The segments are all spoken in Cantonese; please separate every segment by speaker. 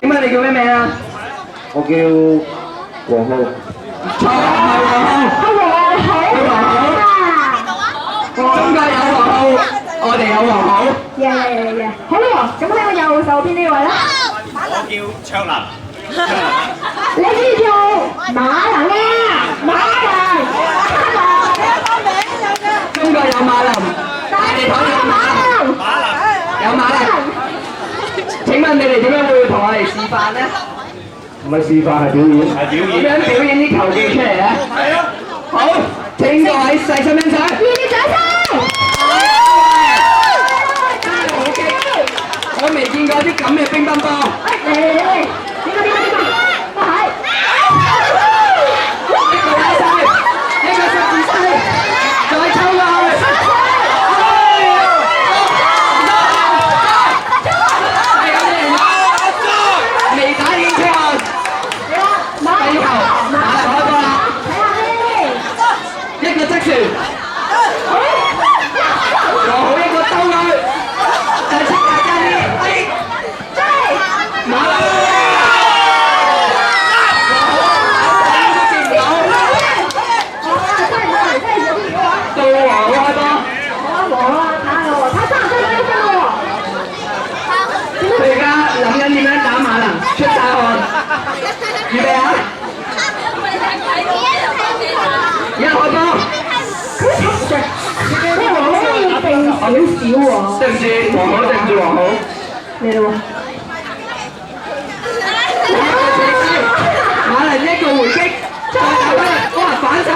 Speaker 1: 請問你叫咩名啊？
Speaker 2: 我叫黃浩。
Speaker 1: 錯，係黃浩。係黃浩。中國有黃浩，我哋有黃浩。
Speaker 3: 耶！好啦，咁喺我右手邊呢位咧？
Speaker 4: 我叫卓林。
Speaker 3: 你叫做馬能啊？馬能。
Speaker 1: 中國有馬林，大地台有馬林。有馬林。請問你哋點樣會同我哋示範咧？
Speaker 2: 唔係示範係表演。
Speaker 4: 係表演。
Speaker 1: 點樣表演啲球技出嚟咧？
Speaker 4: 係啊。
Speaker 1: 好，請各位細心欣賞。
Speaker 3: 熱烈掌聲！
Speaker 1: 好激！我未見過啲咁嘅乒乓波。
Speaker 3: 嚟，點個？都係。
Speaker 1: 一個拉晒，一個十字西，再抽落去。未打已經出岸。第球，馬來開波啦！一個側旋，和好一個兜佢，再出大家啲，馬來，到和好開波。佢而家諗緊點樣打馬能出晒汗，預備啊！而家開波。
Speaker 3: 定少少喎。
Speaker 1: 對唔住，黃好，對唔住黃好。
Speaker 3: 嚟啦喎！
Speaker 1: 馬能一個回擊，再打翻嚟，哇反手，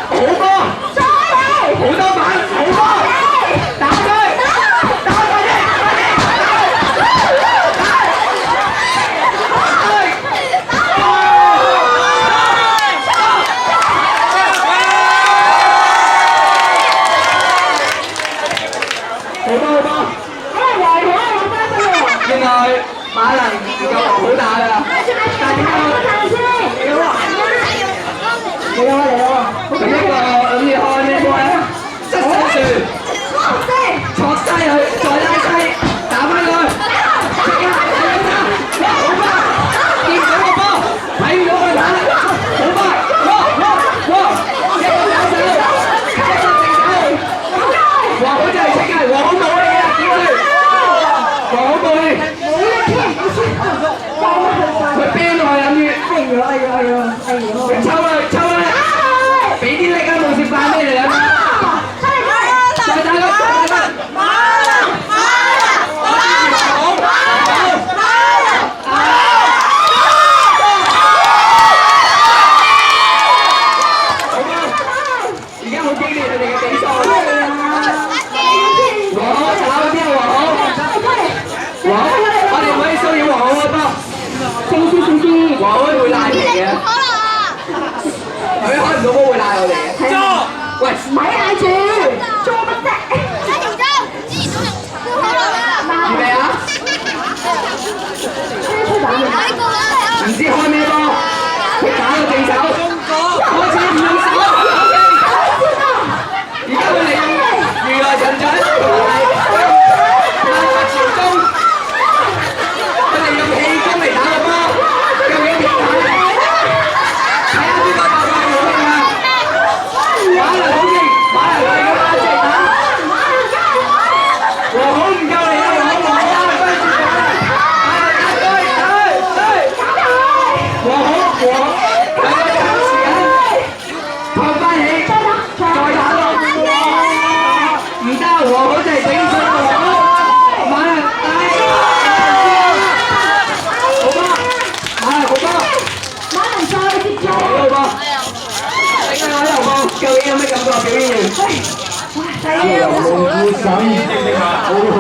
Speaker 1: 好波，好多板，好波，打佢，打佢啫！另外，馬能唔夠黃好打㗎啦，但係點解？
Speaker 3: 嚟啦
Speaker 1: 佢一個諗住開咩波咧？側手旋，戳低佢，再拉低，打翻佢，好快，見唔到個波，睇唔到佢打，好快，哇！一個反手，一個正手，黃好就係出界，黃好冇氣啊，點算？黃好冇氣。佢邊落去諗住？佢抽啦！俾啲力啊！冇蝕飯咩嚟啊！再打佢！而家好激烈，佢哋嘅比賽。黃好打嗰啲係黃好，我哋唔可以騷擾黃好嘅波。黃好會賴皮嘅。佢開唔到波會賴我哋嘅。喂，
Speaker 3: 咪嗌住，做乜啫？
Speaker 1: 預備啊！唔知開咩波，佢打個正手，開始唔用手，而家佢利用如來神掌同埋朝功，佢利用氣功嚟打個波，究竟點打咧？睇下邊個爆發好勁啊！馬能好勁，馬能係咁打出嚟打，黃好唔夠嚟啊！黃好冇啊，跟住打，黃好，係啊，爭時間，托翻起，再打落，唔得，黃好就係頂唔順黃好，馬能打，好波，馬能好波，好波。究竟有咩感覺？表演完，
Speaker 2: 流浪孤身，我都好